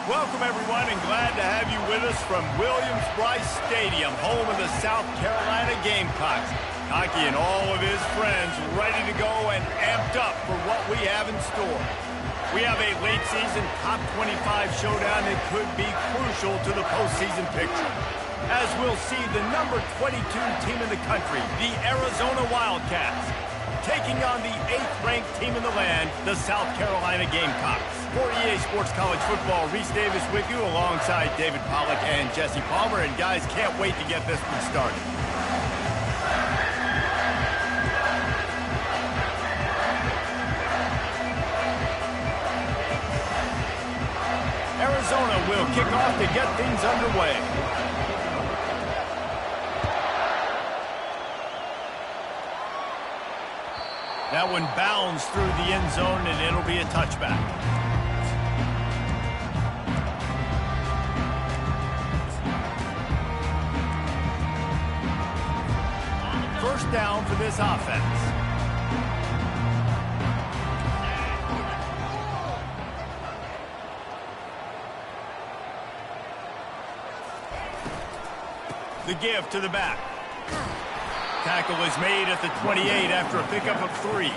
Welcome, everyone, and glad to have you with us from Williams-Brice Stadium, home of the South Carolina Gamecocks. Hockey and all of his friends ready to go and amped up for what we have in store. We have a late-season top 25 showdown that could be crucial to the postseason picture, as we'll see the number 22 team in the country, the Arizona Wildcats, taking on the 8th-ranked team in the land, the South Carolina Gamecocks. For EA Sports College Football, Reese Davis with you alongside David Pollack and Jesse Palmer. And guys, can't wait to get this one started. Arizona will kick off to get things underway. That one bounds through the end zone, and it'll be a touchback. First down for this offense. The give to the back. Tackle is made at the 28 after a pickup of 3.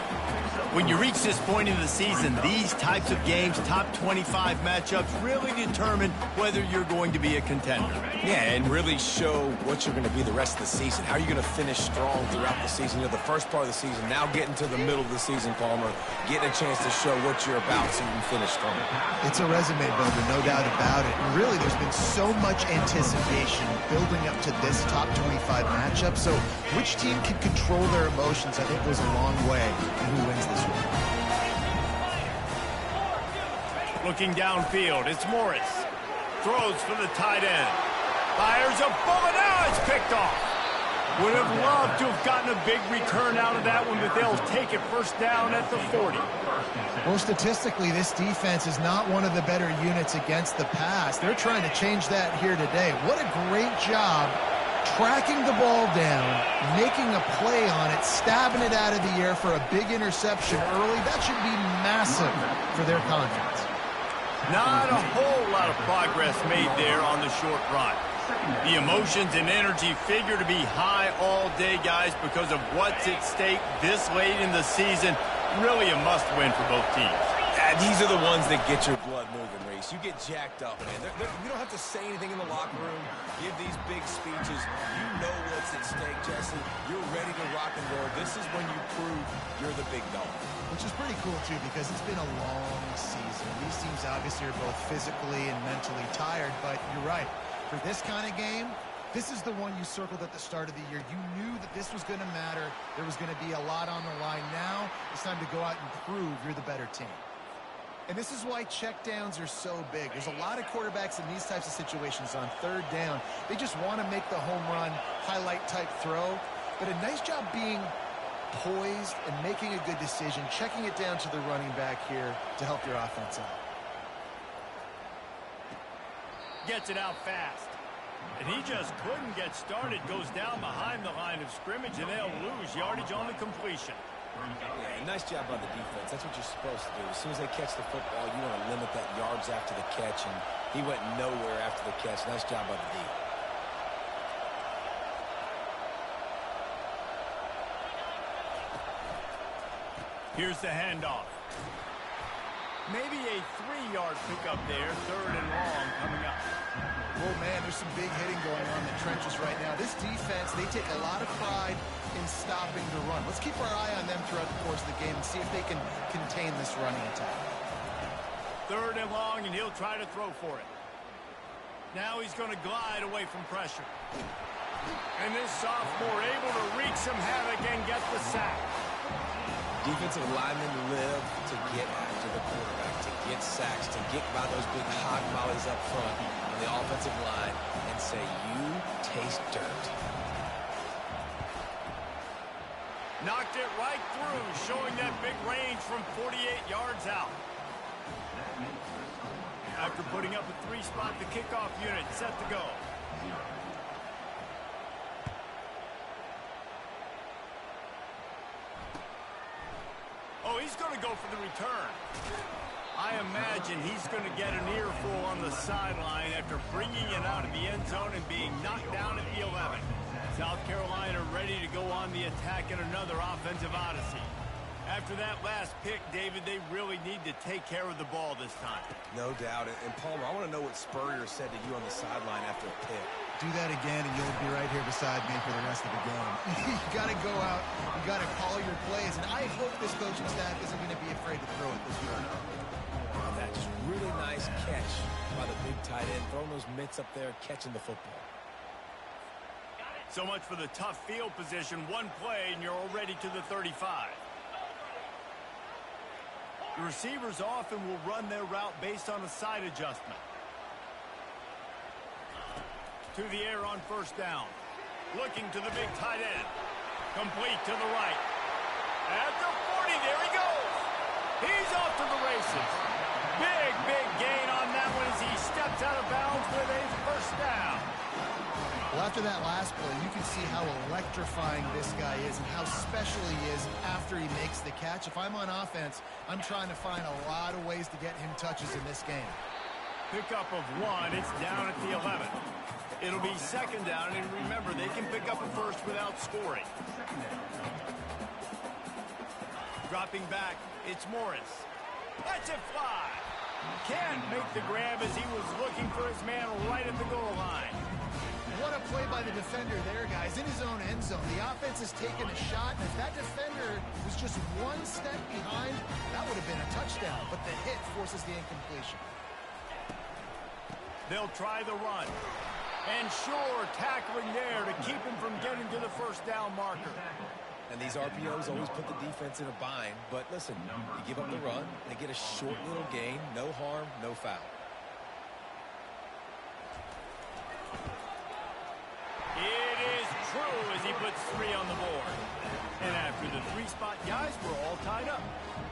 When you reach this point in the season, these types of games, top 25 matchups, really determine whether you're going to be a contender. Yeah, and really show what you're going to be the rest of the season. How are you going to finish strong throughout the season? You know, the first part of the season, now getting to the middle of the season, Palmer, getting a chance to show what you're about so you can finish strong. It's a resume builder, no doubt about it. And really, there's been so much anticipation building up to this top 25 matchup. So which team can control their emotions, I think, goes a long way in who wins this one. Looking downfield, it's Morris. Throws for the tight end. Fires a bullet. Now it's picked off. Would have loved to have gotten a big return out of that one, but they'll take it first down at the 40. Well, statistically, this defense is not one of the better units against the pass. They're trying to change that here today. What a great job tracking the ball down, making a play on it, stabbing it out of the air for a big interception early. That should be massive for their confidence. Not a whole lot of progress made there on the short run. The emotions and energy figure to be high all day, guys, because of what's at stake this late in the season. Really a must-win for both teams. These are the ones that get your blood moving, Reese. You get jacked up, man. You don't have to say anything in the locker room, give these big speeches. You know what's at stake, Jesse. You're ready to rock and roll. This is when you prove you're the big dog. Which is pretty cool, too, because it's been a long season. These teams obviously are both physically and mentally tired, but you're right. For this kind of game, this is the one you circled at the start of the year. You knew that this was going to matter. There was going to be a lot on the line. Now it's time to go out and prove you're the better team. And this is why checkdowns are so big. There's a lot of quarterbacks in these types of situations on third down. They just want to make the home run, highlight-type throw. But a nice job being poised and making a good decision, checking it down to the running back here to help your offense out. Gets it out fast. And he just couldn't get started. Goes down behind the line of scrimmage, and they'll lose yardage on the completion. Yeah, nice job by the defense. That's what you're supposed to do. As soon as they catch the football, you want to limit that yards after the catch, and he went nowhere after the catch. Nice job by the D. Here's the handoff. Maybe a 3-yard pickup there, 3rd and long coming up. Oh, man, there's some big hitting going on in the trenches right now. This defense, they take a lot of pride in stopping the run. Let's keep our eye on them throughout the course of the game and see if they can contain this running attack. 3rd and long, and he'll try to throw for it. Now he's going to glide away from pressure. And this sophomore able to wreak some havoc and get the sack. Defensive linemen live to get after the quarterback, to get sacks, to get by those big hog mollies up front on the offensive line and say, you taste dirt. Knocked it right through, showing that big range from 48 yards out. After putting up a 3-spot, the kickoff unit set to go. Oh, he's going to go for the return. I imagine he's going to get an earful on on the sideline after bringing it out of the end zone and being knocked down at the 11. South Carolina ready to go on the attack in another offensive odyssey. After that last pick, David, they really need to take care of the ball this time. No doubt. And Palmer, I want to know what Spurrier said to you on the sideline after a pick. Do that again, and you'll be right here beside me for the rest of the game. You got to go out. You got to call your plays. And I hope this coaching staff isn't going to be afraid to throw it this week. That just really nice catch by the big tight end, throwing those mitts up there, catching the football. So much for the tough field position. One play, and you're already to the 35. The receivers often will run their route based on a side adjustment. To the air on first down. Looking to the big tight end. Complete to the right. At the 40, there he goes. He's off to the races. Big gain on that one as he steps out of bounds with a first down. Well, after that last play, you can see how electrifying this guy is and how special he is after he makes the catch. If I'm on offense, I'm trying to find a lot of ways to get him touches in this game. Pickup of one. It's down at the 11. It'll be second down, and remember, they can pick up a first without scoring. Dropping back, it's Morris. Lets it fly. Can't make the grab as he was looking for his man right at the goal line. What a play by the defender there, guys. In his own end zone, the offense has taken a shot, and if that defender was just one step behind, that would have been a touchdown, but the hit forces the incompletion. They'll try the run. And sure, tackling there to keep him from getting to the first down marker. And these RPOs always put the defense in a bind. But listen, you give up the run, they get a short little gain, no harm, no foul. It is true as he puts 3 on the board. And after the 3-spot guys, we're all tied up.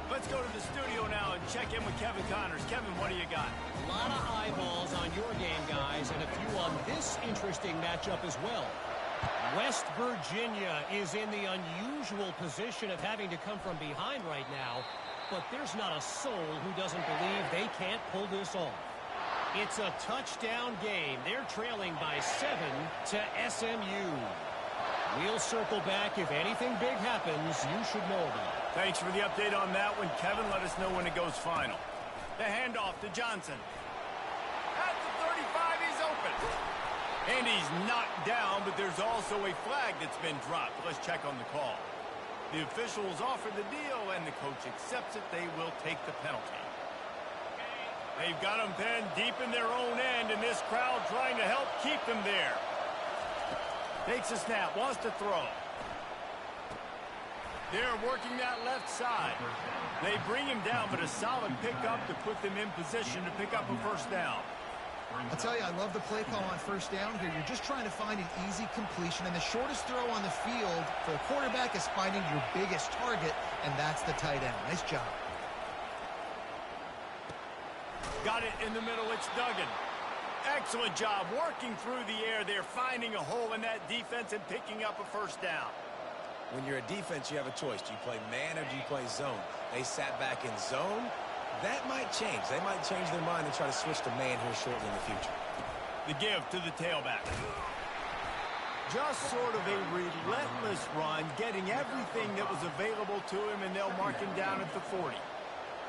Let's go to the studio now and check in with Kevin Connors. Kevin, what do you got? A lot of eyeballs on your game, guys, and a few on this interesting matchup as well. West Virginia is in the unusual position of having to come from behind right now, but there's not a soul who doesn't believe they can't pull this off. It's a touchdown game. They're trailing by 7 to SMU. We'll circle back. If anything big happens, you should know about it. Thanks for the update on that one, Kevin. Let us know when it goes final. The handoff to Johnson. At the 35, he's open. And he's knocked down, but there's also a flag that's been dropped. Let's check on the call. The officials offer the deal, and the coach accepts it. They will take the penalty. They've got them pinned deep in their own end, and this crowd trying to help keep them there. Takes a snap, wants to throw. They're working that left side. They bring him down, but a solid pickup to put them in position to pick up a first down. I'll tell you, I love the play call on first down here. You're just trying to find an easy completion, and the shortest throw on the field for a quarterback is finding your biggest target, and that's the tight end. Nice job. Got it in the middle. It's Duggan. Excellent job working through the air. They're finding a hole in that defense and picking up a first down. When you're a defense, you have a choice. Do you play man or do you play zone? They sat back in zone. That might change. They might change their mind and try to switch to man here shortly in the future. The give to the tailback. Just sort of a relentless run, getting everything that was available to him, and they'll mark him down at the 40.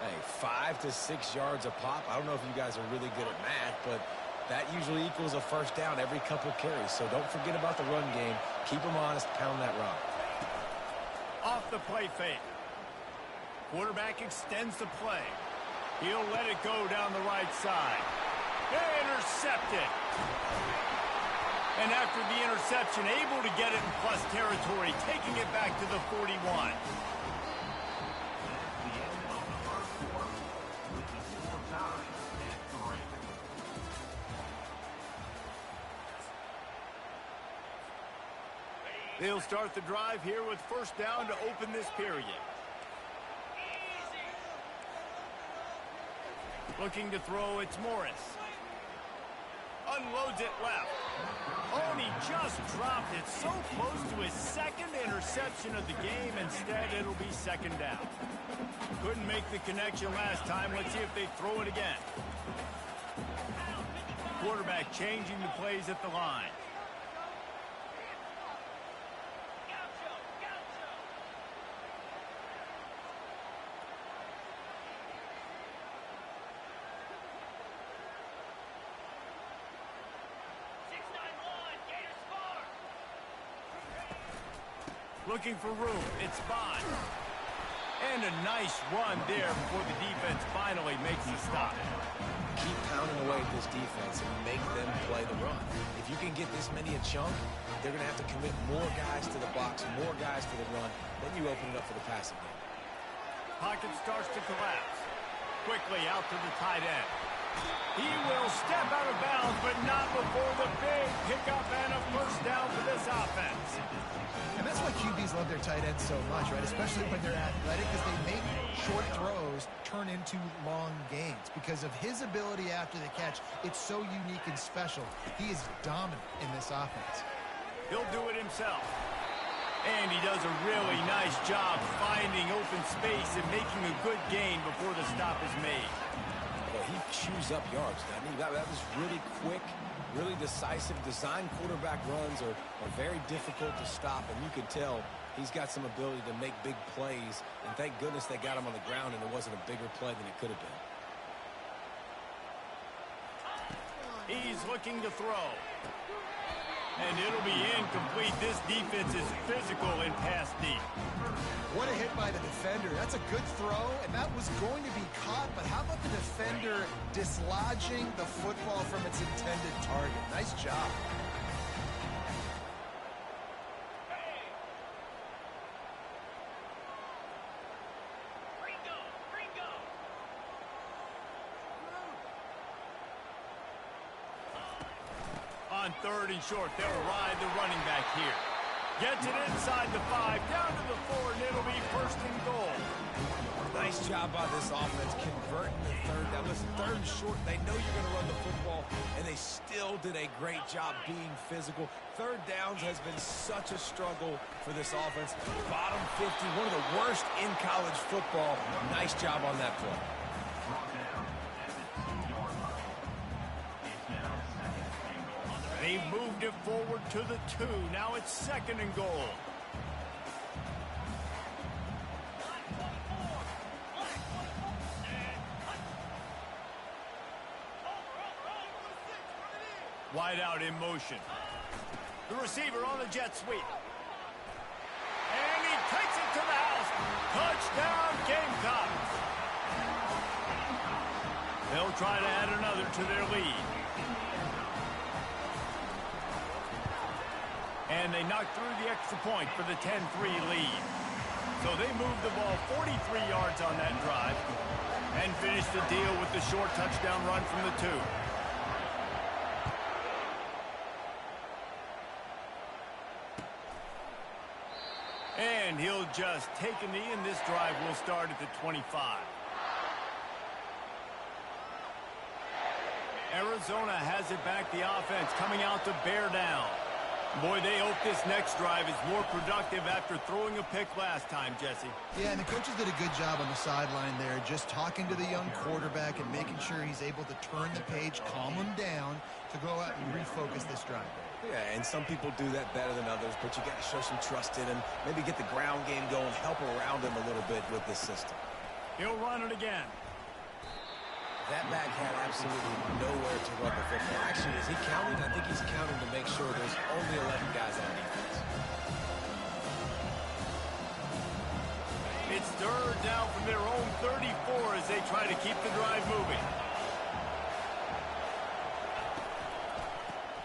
Hey, 5 to 6 yards a pop. I don't know if you guys are really good at math, but that usually equals a first down every couple carries. So don't forget about the run game. Keep them honest, pound that rock. Off the play fake. Quarterback extends the play. He'll let it go down the right side. Intercepted. And after the interception, able to get it in plus territory, taking it back to the 41. They'll start the drive here with first down to open this period. Looking to throw, it's Morris. Unloads it left. Oh, and he just dropped it so close to his second interception of the game. Instead, it'll be second down. Couldn't make the connection last time. Let's see if they throw it again. quarterback changing the plays at the line. Looking for room. It's Bond. And a nice run there before the defense finally makes the stop. Keep pounding away at this defense and make them play the run. If you can get this many a chunk, they're going to have to commit more guys to the box, more guys to the run. Then you open it up for the passing game. Pocket starts to collapse. Quickly out to the tight end. He will step out of bounds, but not before the big pickup and a first down for this offense. And that's why QBs love their tight ends so much, right? Especially when they're athletic, because they make short throws turn into long gains. Because of his ability after the catch, it's so unique and special. He is dominant in this offense. He'll do it himself. And he does a really nice job finding open space and making a good gain before the stop is made. Well, he chews up yards. I mean, that was really quick, really decisive. Design quarterback runs are very difficult to stop, and you can tell he's got some ability to make big plays. And thank goodness they got him on the ground and it wasn't a bigger play than it could have been. He's looking to throw. And it'll be incomplete. This defense is physical in pass deep. What a hit by the defender. That's a good throw, and that was going to be caught. But how about the defender dislodging the football from its intended target? Nice job. On 3rd and short, they'll ride the running back here. Gets it inside the 5, down to the 4, and it'll be 1st and goal. Nice job by this offense converting the 3rd down. Listen, 3rd and short, they know you're going to run the football, and they still did a great job being physical. 3rd downs has been such a struggle for this offense. Bottom 50, one of the worst in college football. Nice job on that play. They've moved it forward to the 2. Now it's 2nd and goal. Wide out in motion. The receiver on the jet sweep. And he takes it to the house. Touchdown, Gamecocks. They'll try to add another to their lead. And they knock through the extra point for the 10-3 lead. So they move the ball 43 yards on that drive and finish the deal with the short touchdown run from the 2. And he'll just take a knee, and this drive will start at the 25. Arizona has it back, the offense coming out to bear down. Boy, they hope this next drive is more productive after throwing a pick last time, Jesse. Yeah, and the coaches did a good job on the sideline there, just talking to the young quarterback and making sure he's able to turn the page, calm him down to go out and refocus this drive. Yeah, and some people do that better than others, but you got to show some trust in him, maybe get the ground game going, help around him a little bit with this system. He'll run it again. That back had absolutely nowhere to run the football. Actually, is he counting? I think he's counting to make sure there's only 11 guys on defense. It's 3rd down from their own 34 as they try to keep the drive moving.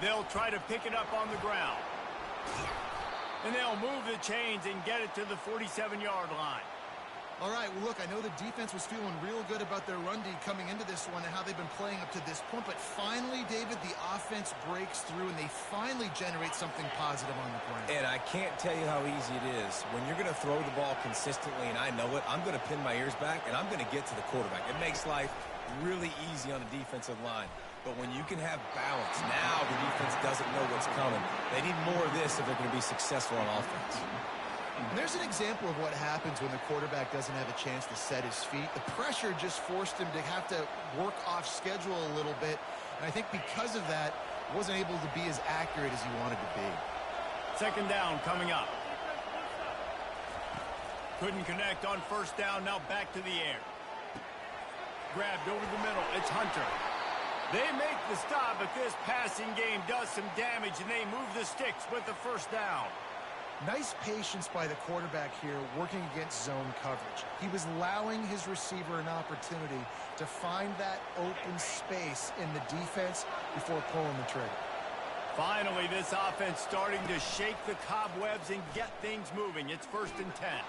They'll try to pick it up on the ground. And they'll move the chains and get it to the 47-yard line. All right, well, look, I know the defense was feeling real good about their run D coming into this one and how they've been playing up to this point, but finally, David, the offense breaks through and they finally generate something positive on the ground. And I can't tell you how easy it is. When you're going to throw the ball consistently, and I know it, I'm going to pin my ears back, and I'm going to get to the quarterback. It makes life really easy on the defensive line. But when you can have balance, now the defense doesn't know what's coming. They need more of this if they're going to be successful on offense. And there's an example of what happens when the quarterback doesn't have a chance to set his feet. The pressure just forced him to have to work off schedule a little bit. And I think because of that, wasn't able to be as accurate as he wanted to be. Second down coming up. Couldn't connect on first down. Now back to the air. Grabbed over the middle. It's Hunter. They make the stop, but this passing game does some damage, and they move the sticks with the first down. Nice patience by the quarterback here, working against zone coverage. He was allowing his receiver an opportunity to find that open space in the defense before pulling the trigger. Finally, this offense starting to shake the cobwebs and get things moving. It's 1st and 10.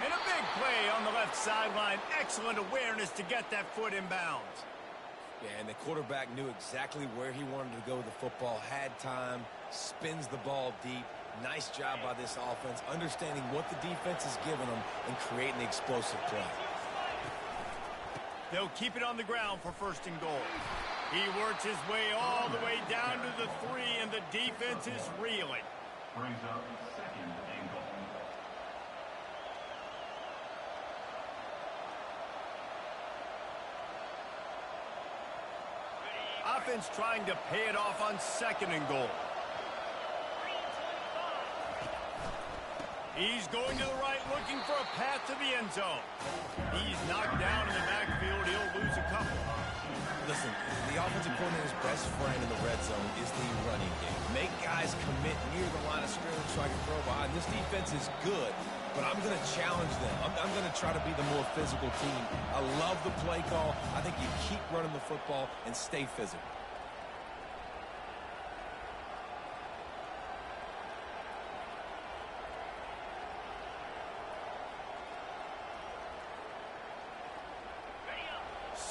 And a big play on the left sideline. Excellent awareness to get that foot in bounds. Yeah, and the quarterback knew exactly where he wanted to go with the football, had time, spins the ball deep. Nice job by this offense, understanding what the defense is giving them and creating the explosive play. They'll keep it on the ground for 1st and goal. He works his way all the way down to the 3, and the defense is reeling. Brings up 2nd and goal. Offense trying to pay it off on 2nd and goal. He's going to the right, looking for a path to the end zone. He's knocked down in the backfield. He'll lose a couple. Listen, the offensive coordinator's best friend in the red zone is the running game. Make guys commit near the line of scrimmage so I can throw behind. This defense is good, but I'm going to challenge them. I'm going to try to be the more physical team. I love the play call. I think you keep running the football and stay physical.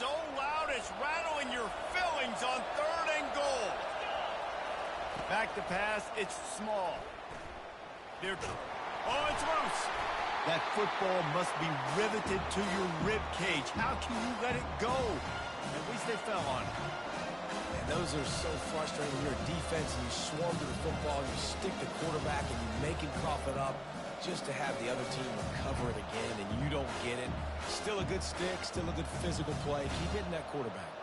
So loud it's rattling your fillings on 3rd and goal. Back to pass, it's small. Oh, it's loose. That football must be riveted to your rib cage. How can you let it go? At least they fell on it. And those are so frustrating. You're a defense and you swarm to the football, you stick the quarterback and you make him cough it up just to have the other team recover it again, and you don't get it. Still a good stick, still a good physical play. Keep hitting that quarterback.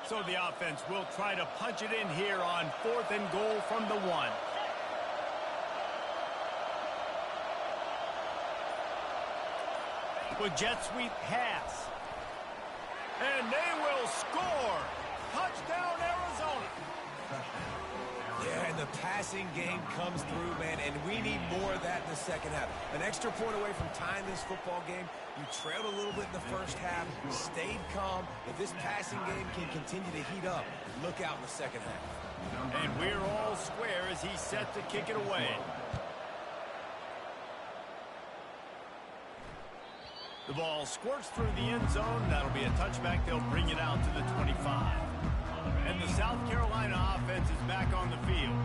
So the offense will try to punch it in here on 4th and goal from the 1. With jet sweep pass. And they will score. Touchdown, Arizona. Yeah, and the passing game comes through, man, and we need more of that in the second half. An extra point away from tying this football game. You trailed a little bit in the first half, stayed calm. If this passing game can continue to heat up, look out in the second half. And we're all square as he's set to kick it away. The ball squirts through the end zone. That'll be a touchback. They'll bring it out to the 25. And the South Carolina offense is back on the field.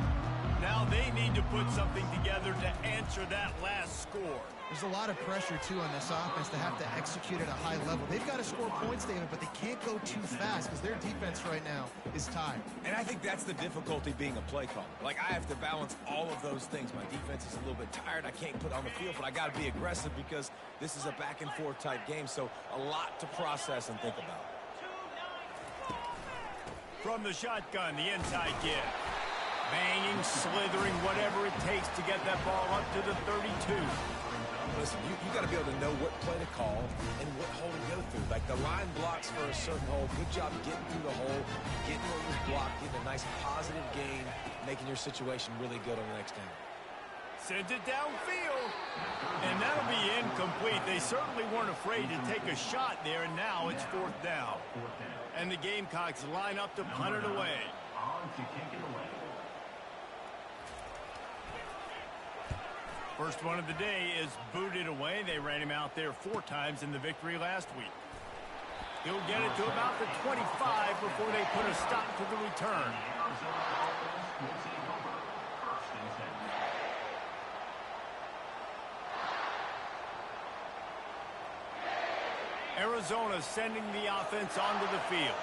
Now they need to put something together to answer that last score. There's a lot of pressure, too, on this offense to have to execute at a high level. They've got to score points, David, but they can't go too fast because their defense right now is tired. And I think that's the difficulty being a play caller. Like, I have to balance all of those things. My defense is a little bit tired. I can't put on the field, but I got to be aggressive because this is a back-and-forth type game, so a lot to process and think about. From the shotgun, the inside give. Banging, slithering, whatever it takes to get that ball up to the 32. Listen, you got to be able to know what play to call and what hole to go through. Like, the line blocks for a certain hole. Good job getting through the hole, getting what was blocked, getting a nice positive gain, making your situation really good on the next down. Sends it downfield. And that'll be incomplete. They certainly weren't afraid to take a shot there, and now it's 4th down. And the Gamecocks line up to punt it away. On to kick it away. First one of the day is booted away. They ran him out there 4 times in the victory last week. He'll get it to about the 25 before they put a stop to the return. Arizona sending the offense onto the field.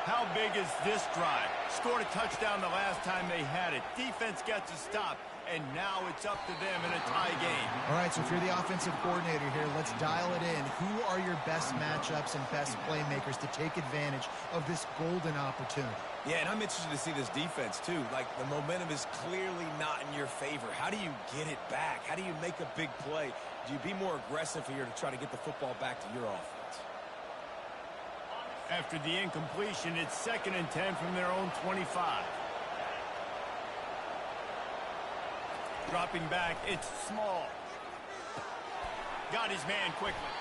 How big is this drive? Scored a touchdown the last time they had it. Defense gets a stop. and now it's up to them in a tie game. All right, so if you're the offensive coordinator here, let's dial it in. Who are your best matchups and best playmakers to take advantage of this golden opportunity? Yeah, and I'm interested to see this defense, too. Like, the momentum is clearly not in your favor. How do you get it back? How do you make a big play? Do you be more aggressive here to try to get the football back to your offense? After the incompletion, it's 2nd and 10 from their own 25. Dropping back, it's Small. Got his man quickly.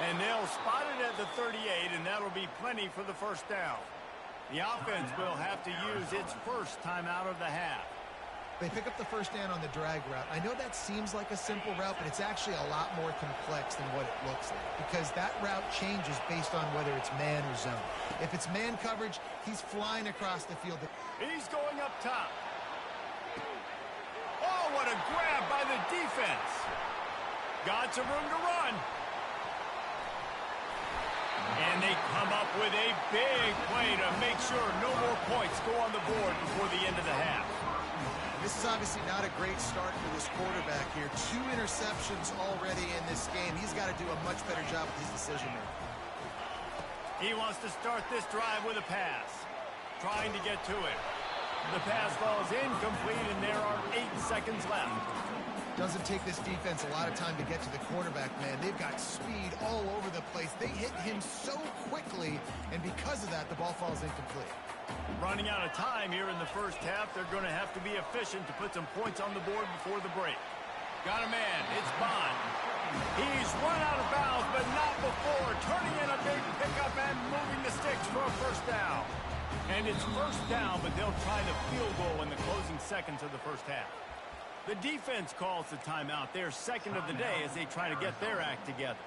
And they'll spot it at the 38, and that'll be plenty for the first down. The offense will have to use its first timeout of the half. They pick up the first down on the drag route. I know that seems like a simple route, but it's actually a lot more complex than what it looks like, because that route changes based on whether it's man or zone. If it's man coverage, he's flying across the field. He's going up top. Oh, what a grab by the defense. Got some room to run. And they come up with a big play to make sure no more points go on the board before the end of the half. This is obviously not a great start for this quarterback here. 2 interceptions already in this game. He's got to do a much better job with his decision-making. He wants to start this drive with a pass. Trying to get to it. The pass falls incomplete, and there are 8 seconds left. Doesn't take this defense a lot of time to get to the quarterback, man. They've got speed all over the place. They hit him so quickly, and because of that, the ball falls incomplete. Running out of time here in the first half. They're going to have to be efficient to put some points on the board before the break. Got a man. It's Bond. He's run out of bounds, but not before. Turning in a big pickup and moving the sticks for a first down. And it's first down, but they'll try the field goal in the closing seconds of the first half. The defense calls the timeout. They're second of the day as they try to get their act together.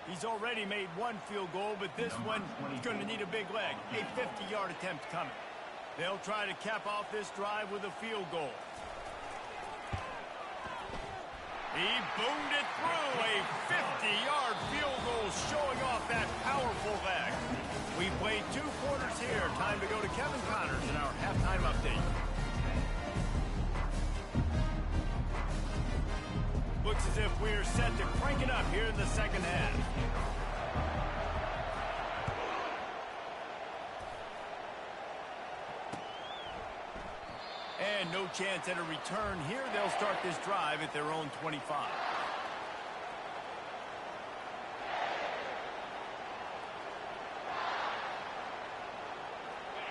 He's already made 1 field goal, but this one is going to need a big leg. A 50-yard attempt coming. They'll try to cap off this drive with a field goal. He boomed it through. A 50-yard field goal showing off that powerful leg. We played 2 quarters here. Time to go to Kevin Connors in our halftime update. Looks as if we're set to crank it up here in the second half. And no chance at a return here. They'll start this drive at their own 25.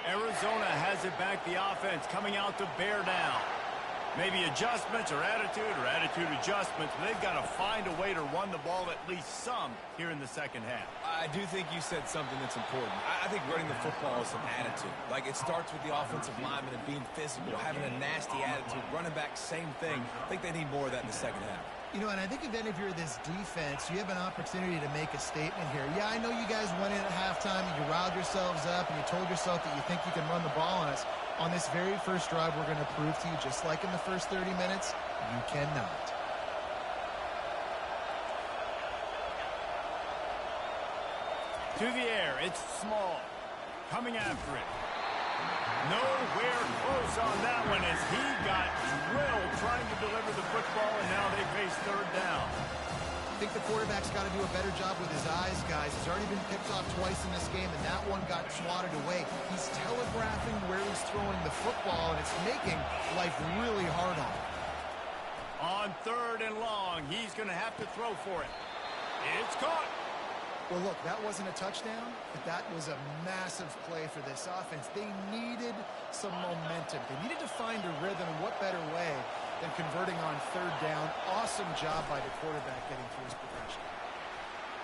Arizona has it back. The offense coming out to bear down. Maybe adjustments or attitude adjustments. But they've got to find a way to run the ball at least some here in the second half. I do think you said something that's important. I think running the football is an attitude. Like, it starts with the offensive lineman and being physical, having a nasty attitude. Running back, same thing. I think they need more of that in the second half. You know, and I think if any of you are this defense, you have an opportunity to make a statement here. Yeah, I know you guys went in at halftime and you riled yourselves up and you told yourself that you think you can run the ball on us. On this very first drive, we're going to prove to you, just like in the first 30 minutes, you cannot. To the air, it's Small. Coming after it. Nowhere close on that one as he got drilled trying to deliver the football, and now they face third down. I think the quarterback's got to do a better job with his eyes, guys. He's already been picked off twice in this game, and that one got swatted away. He's telegraphing where he's throwing the football, and it's making life really hard on him. On 3rd and long, he's going to have to throw for it. It's caught. Well, look, that wasn't a touchdown, but that was a massive play for this offense. They needed some momentum. They needed to find a rhythm, and what better way than converting on 3rd down. Awesome job by the quarterback getting through his progression.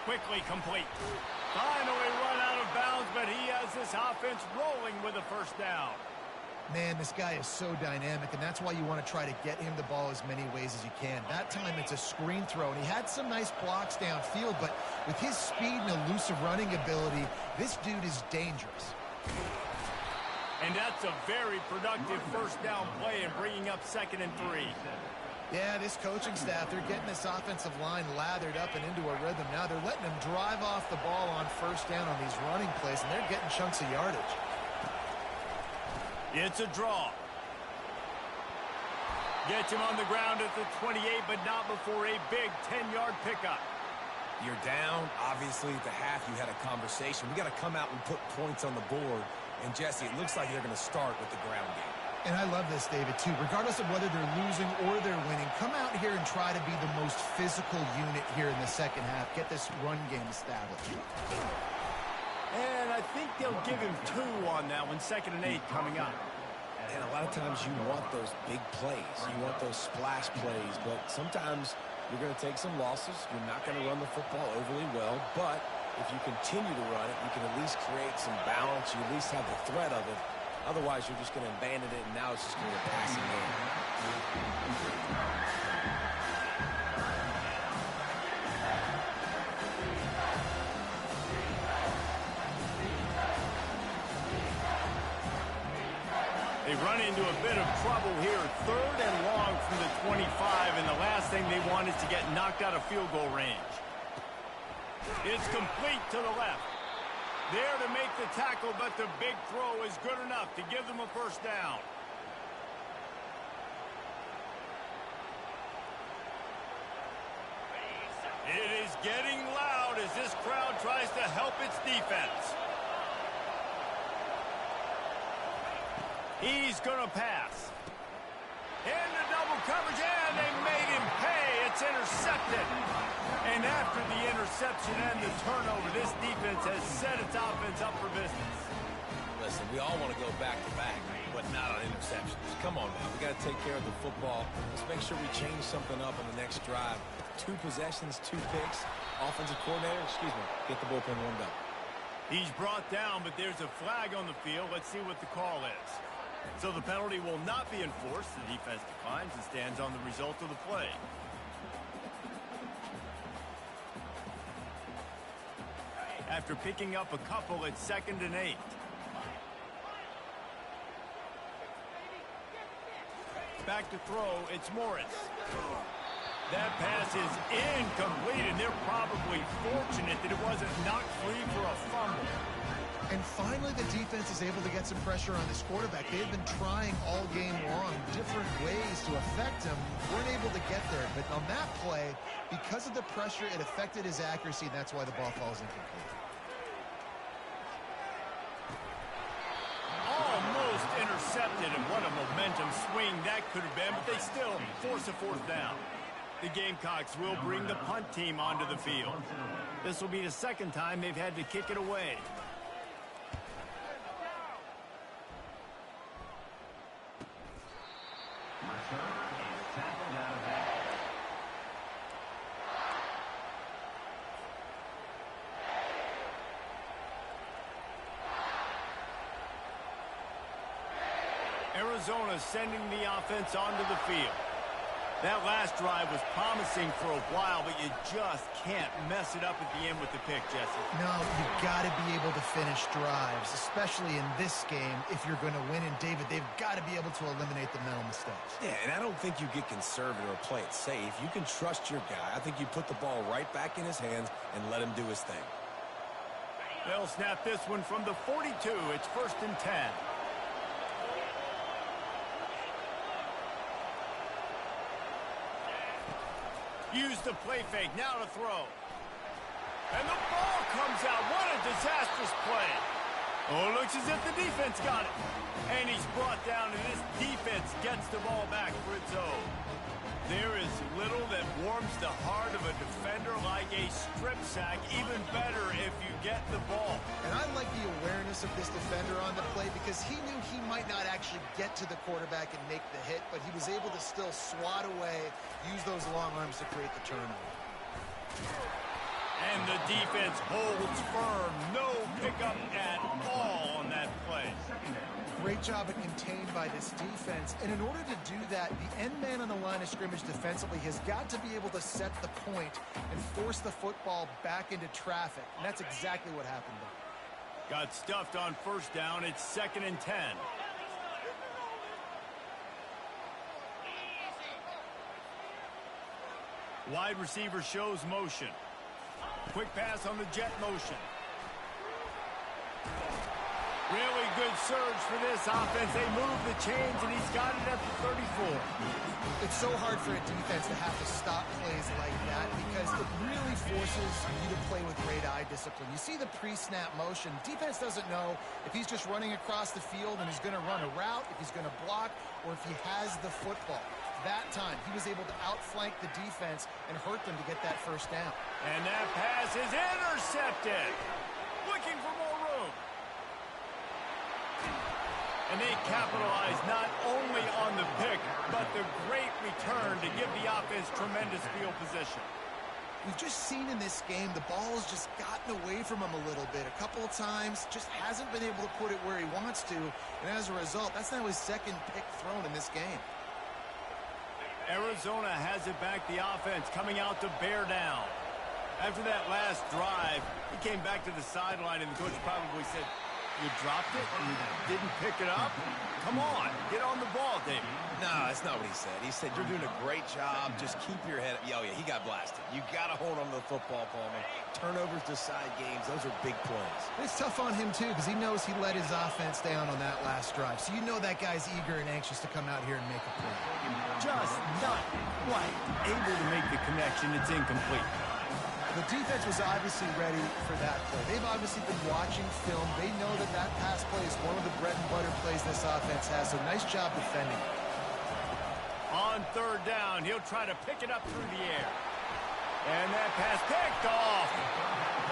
Quickly complete. Finally run out of bounds, but he has this offense rolling with a first down. Man, this guy is so dynamic, and that's why you want to try to get him the ball as many ways as you can. That time it's a screen throw, and he had some nice blocks downfield, but with his speed and elusive running ability, this dude is dangerous. And that's a very productive first down play and bringing up 2nd and 3. Yeah, this coaching staff, they're getting this offensive line lathered up and into a rhythm. Now they're letting them drive off the ball on first down on these running plays, and they're getting chunks of yardage. It's a draw. Gets him on the ground at the 28, but not before a big 10-yard pickup. You're down. Obviously, at the half, you had a conversation. We got to come out and put points on the board. And, Jesse, it looks like they're going to start with the ground game. And I love this, David, too. Regardless of whether they're losing or they're winning, come out here and try to be the most physical unit here in the second half. Get this run game established. And I think they'll give him 2 on that one. 2nd and 8 coming up. And a lot of times you want those big plays. You want those splash plays. But sometimes you're going to take some losses. You're not going to run the football overly well. But if you continue to run it, you can at least create some balance. You at least have the threat of it. Otherwise, you're just going to abandon it, and now it's just going to be a passing game. They run into a bit of trouble here. 3rd and long from the 25, and the last thing they want is to get knocked out of field goal range. It's complete to the left. There to make the tackle, but the big throw is good enough to give them a first down. It is getting loud as this crowd tries to help its defense. He's going to pass. Into double coverage, and they made him pay. It's intercepted. And after the interception and the turnover, this defense has set its offense up for business. Listen, we all want to go back-to-back, but not on interceptions. Come on, man. We got to take care of the football. Let's make sure we change something up on the next drive. 2 possessions, 2 picks. Offensive coordinator, get the bullpen warmed up. He's brought down, but there's a flag on the field. Let's see what the call is. So the penalty will not be enforced. The defense declines and stands on the result of the play. After picking up a couple, it's 2nd and 8. Back to throw, it's Morris. That pass is incomplete, and they're probably fortunate that it wasn't knocked free for a fumble. And finally, the defense is able to get some pressure on this quarterback. They've been trying all game long different ways to affect him. Weren't able to get there. But on that play, because of the pressure, it affected his accuracy, and that's why the ball falls incomplete. Almost intercepted, and what a momentum swing that could have been, but they still force a 4th down. The Gamecocks will bring the punt team onto the field. This will be the 2nd time they've had to kick it away. Arizona sending the offense onto the field. That last drive was promising for a while, but you just can't mess it up at the end with the pick, Jesse. No, you've got to be able to finish drives, especially in this game if you're going to win. And, David, they've got to be able to eliminate the mental mistakes. Yeah, and I don't think you get conservative or play it safe. You can trust your guy. I think you put the ball right back in his hands and let him do his thing. They'll snap this one from the 42. It's 1st and 10. Use the play fake, now to throw. And the ball comes out. What a disastrous play. Oh, it looks as if the defense got it. And he's brought down, and this defense gets the ball back for its own. There is little that warms the heart of a defender like a strip sack. Even better if you get the ball. And I like the awareness of this defender on the play because he knew he might not actually get to the quarterback and make the hit, but he was able to still swat away, use those long arms to create the turnover. And the defense holds firm. No pickup at all on that play. Great job at contained by this defense. And in order to do that, the end man on the line of scrimmage defensively has got to be able to set the point and force the football back into traffic. And that's exactly what happened there. Got stuffed on 1st down. It's 2nd and 10. Wide receiver shows motion. Quick pass on the jet motion. Really good surge for this offense. They move the chains, and he's got it at the 34. It's so hard for a defense to have to stop plays like that because it really forces you to play with great eye discipline. You see the pre-snap motion. Defense doesn't know if he's just running across the field and he's going to run a route, if he's going to block, or if he has the football. That time, he was able to outflank the defense and hurt them to get that first down. And that pass is intercepted. Looking for more room. And they capitalize not only on the pick, but the great return to give the offense tremendous field position. We've just seen in this game the ball has just gotten away from him a little bit. A couple of times, just hasn't been able to put it where he wants to. And as a result, that's now his second pick thrown in this game. Arizona has it back, the offense coming out to bear down. After that last drive, he came back to the sideline, and the coach probably said, "You dropped it and you didn't pick it up? Come on, get on the ball, David." No, that's not what he said. He said, "You're doing a great job. Just keep your head up." Oh, yeah, he got blasted. You got to hold on to the football, Palmer. Turnovers decide games. Those are big plays. It's tough on him, too, because he knows he let his offense down on that last drive. So you know that guy's eager and anxious to come out here and make a play. Just not quite able to make the connection. It's incomplete. The defense was obviously ready for that play. They've obviously been watching film. They know that that pass play is one of the bread and butter plays this offense has, so nice job defending. On third down, he'll try to pick it up through the air. And that pass picked off.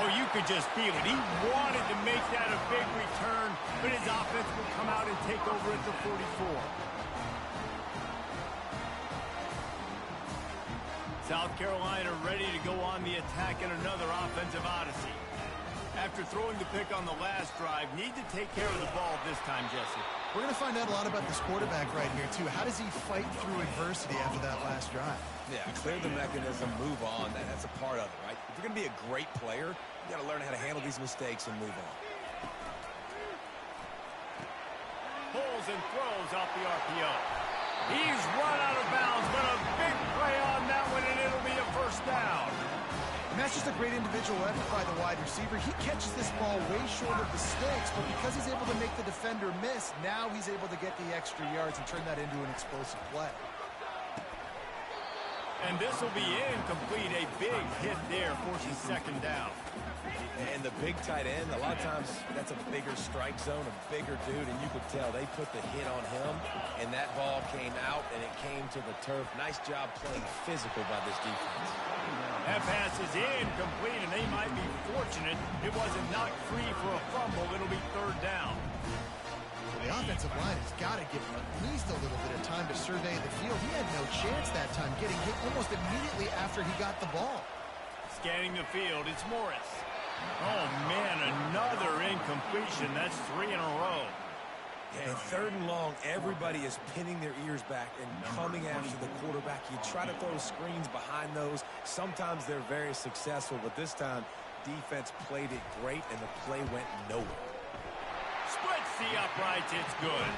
Oh, you could just feel it. He wanted to make that a big return, but his offense will come out and take over at the 44. South Carolina ready to go on the attack in another offensive odyssey. After throwing the pick on the last drive, need to take care of the ball this time, Jesse. We're going to find out a lot about this quarterback right here, too. How does he fight through adversity after that last drive? Yeah, clear the mechanism, move on. That's a part of it, right? If you're going to be a great player, you got to learn how to handle these mistakes and move on. Pulls and throws off the RPO. He's run out of bounds, but a big play on that one, and it'll be a first down. And that's just a great individual effort by the wide receiver. He catches this ball way short of the sticks, but because he's able to make the defender miss, now he's able to get the extra yards and turn that into an explosive play. And this will be incomplete. A big hit there, forcing second down. And the big tight end, a lot of times that's a bigger strike zone, a bigger dude, and you could tell they put the hit on him, and that ball came out, and it came to the turf. Nice job playing physical by this defense. That pass is incomplete, and they might be fortunate it wasn't knocked free for a fumble. It'll be third down. The offensive line has got to give him at least a little bit of time to survey the field. He had no chance that time, getting hit almost immediately after he got the ball. Scanning the field, it's Morris. Oh, man, another incompletion. That's 3 in a row. Yeah, and third and long, everybody is pinning their ears back and coming after the quarterback. You try to throw screens behind those. Sometimes they're very successful, but this time, defense played it great, and the play went nowhere. Splits the uprights. It's good.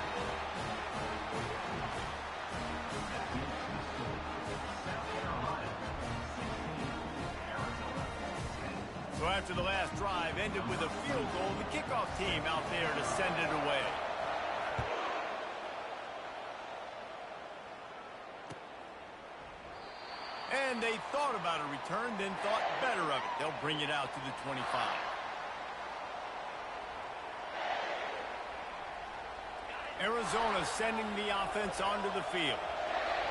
So after the last drive ended with a field goal, the kickoff team out there to send it away. And they thought about a return, then thought better of it. They'll bring it out to the 25. Arizona sending the offense onto the field.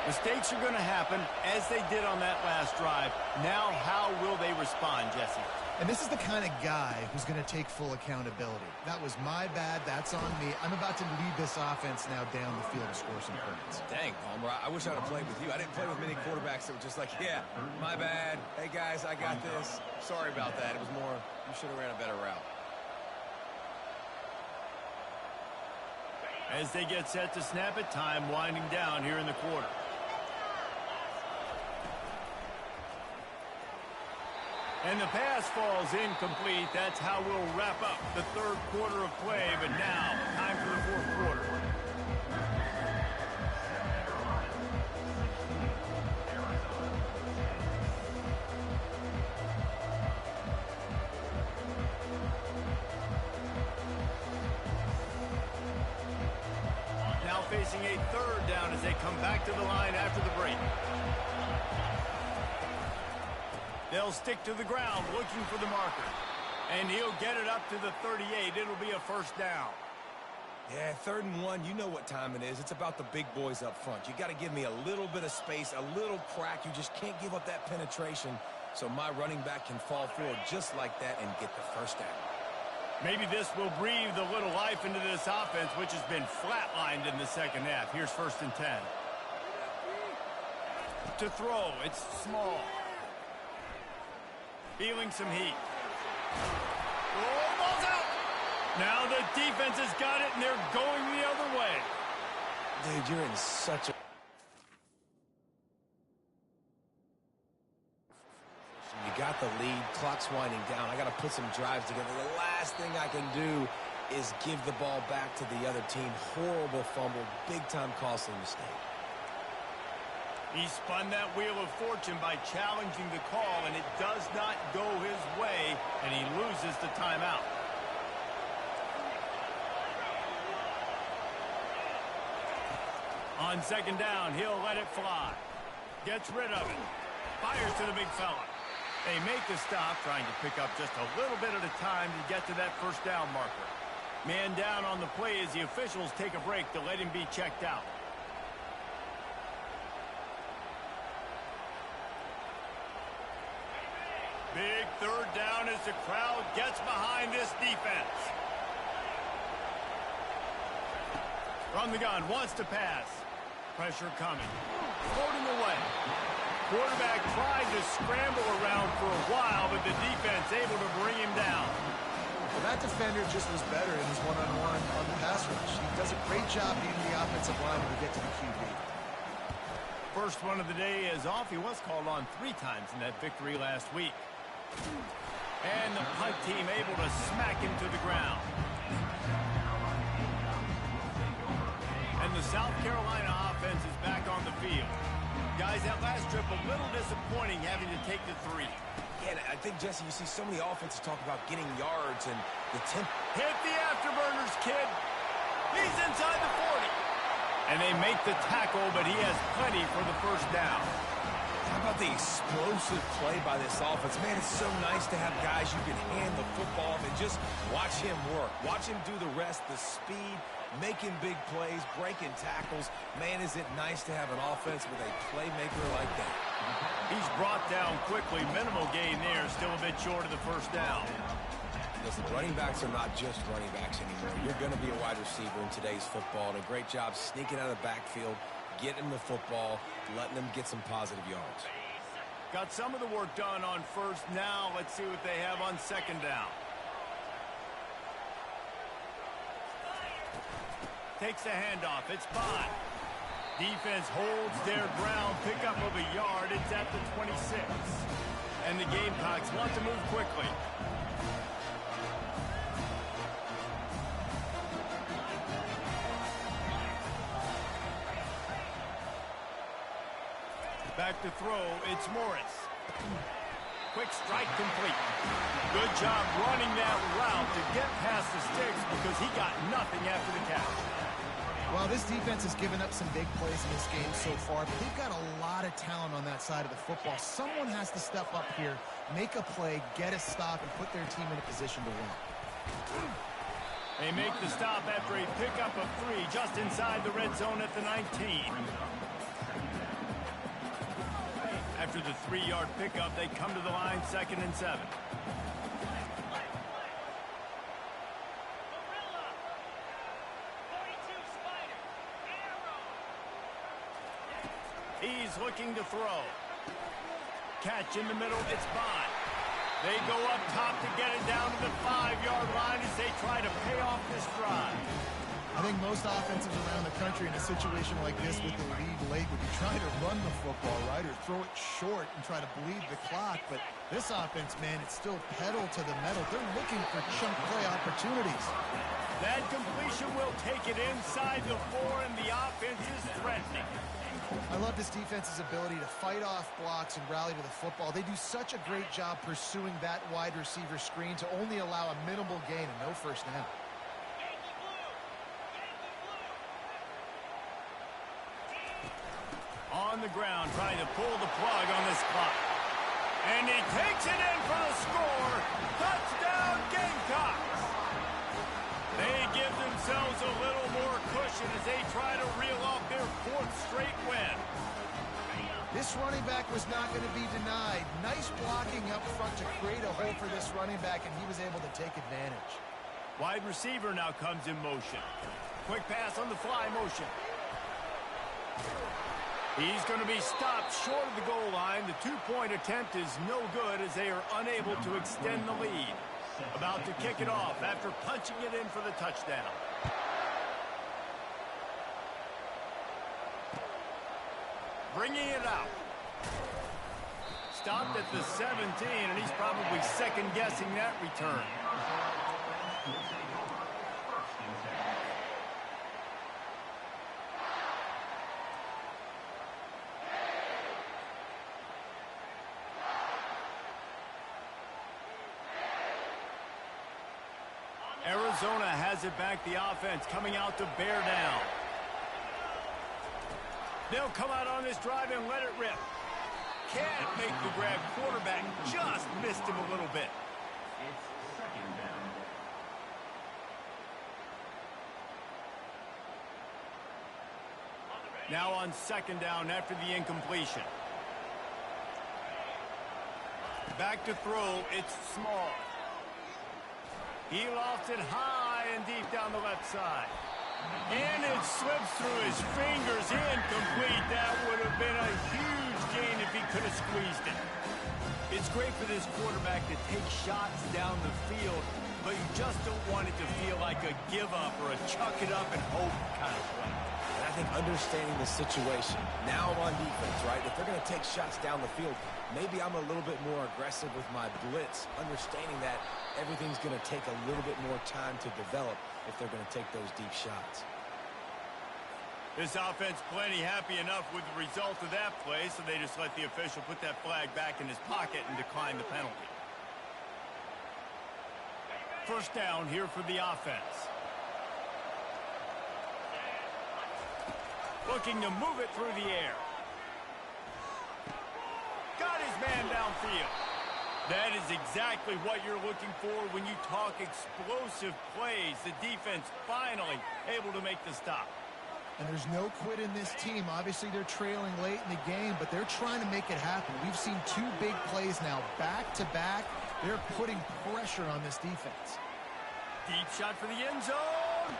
Mistakes are going to happen, as they did on that last drive. Now, how will they respond, Jesse? And this is the kind of guy who's going to take full accountability. That was my bad. That's on me. I'm about to lead this offense now down the field to score some points. Dang, Palmer, I wish I'd have played with you. I didn't play with many quarterbacks that were just like, yeah, my bad. Hey, guys, I got this. Sorry about that. It was more, you should have ran a better route. As they get set to snap it, time winding down here in the quarter. And the pass falls incomplete. That's how we'll wrap up the third quarter of play. But now, time for the fourth quarter. facing a third down as they come back to the line after the break. They'll stick to the ground looking for the marker. And he'll get it up to the 38. It'll be a first down. Yeah, 3rd and 1, you know what time it is. It's about the big boys up front. You got to give me a little bit of space, a little crack. You just can't give up that penetration so my running back can fall forward just like that and get the first down. Maybe this will breathe a little life into this offense, which has been flatlined in the second half. Here's 1st and 10. To throw, it's small. Feeling some heat. Oh, ball's out! Now the defense has got it, and they're going the other way. Dude, you're in such a... You got the lead, clock's winding down. I got to put some drives together. The last thing I can do is give the ball back to the other team. Horrible fumble, big-time costly mistake. He spun that wheel of fortune by challenging the call, and it does not go his way, and he loses the timeout. On 2nd down, he'll let it fly. Gets rid of it. Fires to the big fella. They make the stop, trying to pick up just a little bit at a time to get to that first down marker. Man down on the play as the officials take a break to let him be checked out. Big 3rd down as the crowd gets behind this defense. From the gun, wants to pass. Pressure coming. Floating away. Quarterback tried to scramble around for a while, but the defense able to bring him down. Well, that defender just was better in his one-on-one on the pass rush. He does a great job beating the offensive line to get to the QB. First one of the day is off. He was called on 3 times in that victory last week. And the punt team able to smack him to the ground. And the South Carolina offense is back on the field. Guys, that last trip a little disappointing having to take the 3. Yeah, I think, Jesse, you see so many offenses talk about getting yards and the tempo. Hit the afterburners, kid. He's inside the 40. And they make the tackle, but he has plenty for the first down. How about the explosive play by this offense? Man, it's so nice to have guys you can hand the football and just watch him work. Watch him do the rest, the speed, making big plays, breaking tackles. Man, is it nice to have an offense with a playmaker like that. He's brought down quickly. Minimal gain there. Still a bit short of the first down. Listen, running backs are not just running backs anymore. You're going to be a wide receiver in today's football, and a great job sneaking out of the backfield, getting them the football, letting them get some positive yards. Got some of the work done on first. Now let's see what they have on 2nd down. Takes the handoff. It's Bond. Defense holds their ground. Pickup of a yard. It's at the 26. And the Gamecocks want to move quickly. Back to throw, it's Morris. Quick strike complete. Good job running that route to get past the sticks because he got nothing after the catch. Well, this defense has given up some big plays in this game so far, but they've got a lot of talent on that side of the football. Someone has to step up here, make a play, get a stop, and put their team in a position to win. They make the stop after a pickup of 3 just inside the red zone at the 19. After the 3-yard pickup, they come to the line 2nd and 7. He's looking to throw. Catch in the middle, it's Bond. They go up top to get it down to the 5-yard line as they try to pay off this drive. I think most offenses around the country in a situation like this with the lead late would be trying to run the football, right, or throw it short and try to bleed the clock. But this offense, man, it's still pedal to the metal. They're looking for chunk play opportunities. That completion will take it inside the 4, and the offense is threatening. I love this defense's ability to fight off blocks and rally to the football. They do such a great job pursuing that wide receiver screen to only allow a minimal gain and no first down. on the ground trying to pull the plug on this clock. And he takes it in for the score. Touchdown, Gamecocks. They give themselves a little more cushion as they try to reel off their 4th straight win. This running back was not going to be denied. Nice blocking up front to create a hole for this running back, and he was able to take advantage. Wide receiver now comes in motion. Quick pass on the fly motion. He's going to be stopped short of the goal line. The 2-point attempt is no good as they are unable to extend the lead. About to kick it off after punching it in for the touchdown. Bringing it out. Stopped at the 17, and he's probably second-guessing that return. Arizona has it back, the offense coming out to bear down. They'll come out on this drive and let it rip. Can't make the grab. Quarterback just missed him a little bit. It's second down. Now on second down after the incompletion. Back to throw, it's Small. He lofts it high and deep down the left side. And it slips through his fingers, incomplete. That would have been a huge gain if he could have squeezed it. It's great for this quarterback to take shots down the field, but you just don't want it to feel like a give-up or a chuck it up and hope kind of play. And I think understanding the situation, now I'm on defense, right? If they're going to take shots down the field, maybe I'm a little bit more aggressive with my blitz, understanding that everything's going to take a little bit more time to develop if they're going to take those deep shots. This offense plenty happy enough with the result of that play, so they just let the official put that flag back in his pocket and decline the penalty. First down here for the offense. Looking to move it through the air. Got his man downfield. That is exactly what you're looking for when you talk explosive plays. The defense finally able to make the stop. And there's no quit in this team. Obviously, they're trailing late in the game, but they're trying to make it happen. We've seen 2 big plays now, back-to-back. They're putting pressure on this defense. Deep shot for the end zone.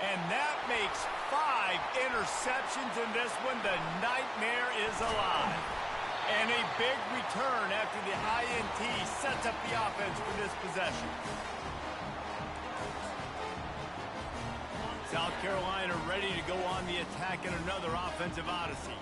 And that makes 5 interceptions in this one. The nightmare is alive. And a big return after the INT sets up the offense for this possession. South Carolina ready to go on the attack in another offensive odyssey.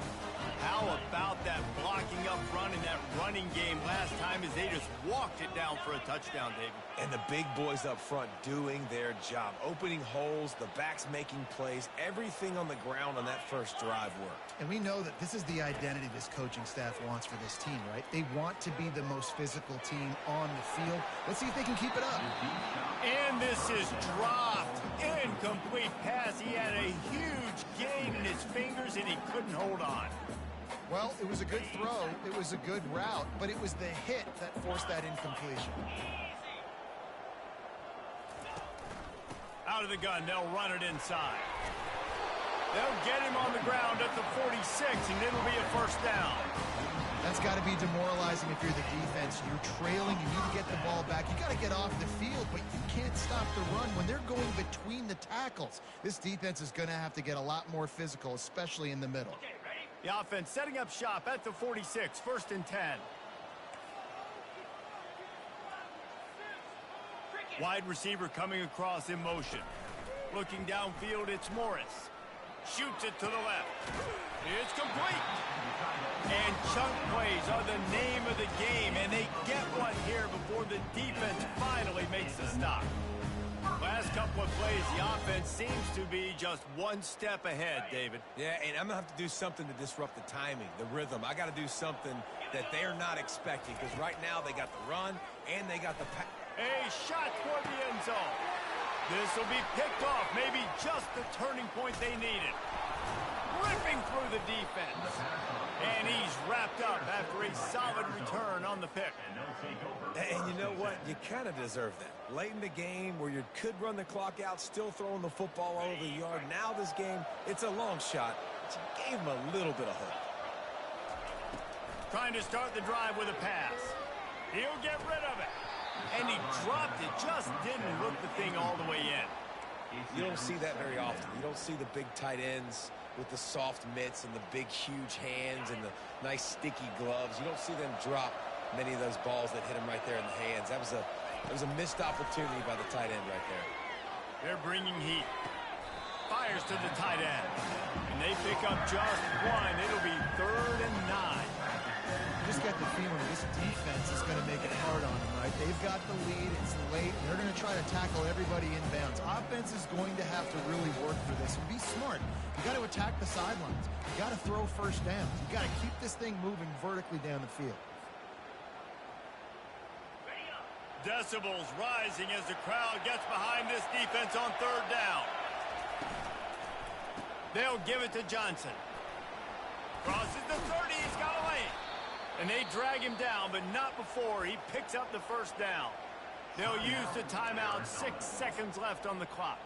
How about that blocking up front in that running game last time as they just walked it down for a touchdown, David? And the big boys up front doing their job, opening holes, the backs making plays, everything on the ground on that first drive worked. And we know that this is the identity this coaching staff wants for this team, right? They want to be the most physical team on the field. Let's see if they can keep it up. And this is dropped. Incomplete pass. He had a huge gain in his fingers, and he couldn't hold on. Well, it was a good throw. It was a good route, but it was the hit that forced that incompletion. Out of the gun, they'll run it inside. They'll get him on the ground at the 46, and it'll be a first down. That's got to be demoralizing if you're the defense. You're trailing, you need to get the ball back. You got to get off the field, but you can't stop the run when they're going between the tackles. This defense is going to have to get a lot more physical, especially in the middle. The offense setting up shop at the 46, first and 10. Wide receiver coming across in motion. Looking downfield, it's Morris. Shoots it to the left. It's complete. And chunk plays are the name of the game, and they get one here before the defense finally makes the stop. Last couple of plays, the offense seems to be just one step ahead, David. Yeah, and I'm going to have to do something to disrupt the timing, the rhythm. I got to do something that they're not expecting, because right now they got the run and they got the pass. A shot toward the end zone. This will be picked off, maybe just the turning point they needed. Ripping through the defense. And he's wrapped up after a solid return on the pick. And you know what? You kind of deserve that. Late in the game where you could run the clock out, still throwing the football all over the yard. Now this game, it's a long shot. But you gave him a little bit of hope. Trying to start the drive with a pass. He'll get rid of it. And he dropped it. Just didn't hook the thing all the way in. You don't see that very often. You don't see the big tight ends with the soft mitts and the big, huge hands and the nice, sticky gloves. You don't see them drop many of those balls that hit him right there in the hands. That was a missed opportunity by the tight end right there. They're bringing heat. Fires to the tight end. And they pick up just one. It'll be 3rd and 9. Just get the feeling this defense is going to make it hard on them, right? They've got the lead. It's late. And they're going to try to tackle everybody inbounds. Offense is going to have to really work for this and be smart. You got to attack the sidelines. You got to throw first downs. You got to keep this thing moving vertically down the field. Decibels rising as the crowd gets behind this defense on 3rd down. They'll give it to Johnson. Crosses the 30. He's got away. And they drag him down, but not before he picks up the first down. They'll use the timeout. 6 seconds left on the clock.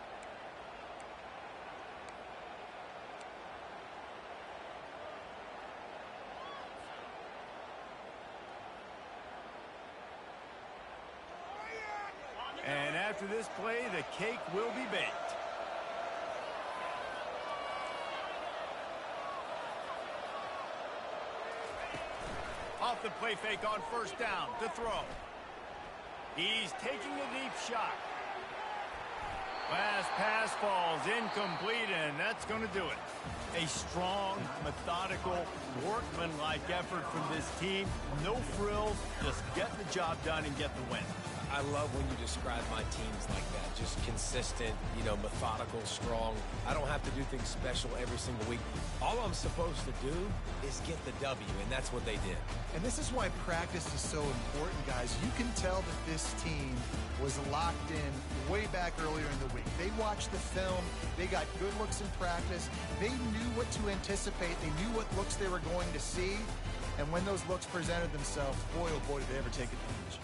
And after this play, the cake will be baked. Off the play fake on 1st down to throw. He's taking a deep shot. Last pass falls incomplete, and that's going to do it. A strong, methodical, workmanlike effort from this team. No frills, just get the job done and get the win. I love when you describe my teams like that. Just consistent, methodical, strong. I don't have to do things special every single week. All I'm supposed to do is get the W, and that's what they did. And this is why practice is so important, guys. You can tell that this team was locked in way back earlier in the week. They watched the film. They got good looks in practice. They knew what to anticipate. They knew what looks they were going to see. And when those looks presented themselves, boy, oh boy, did they ever take advantage.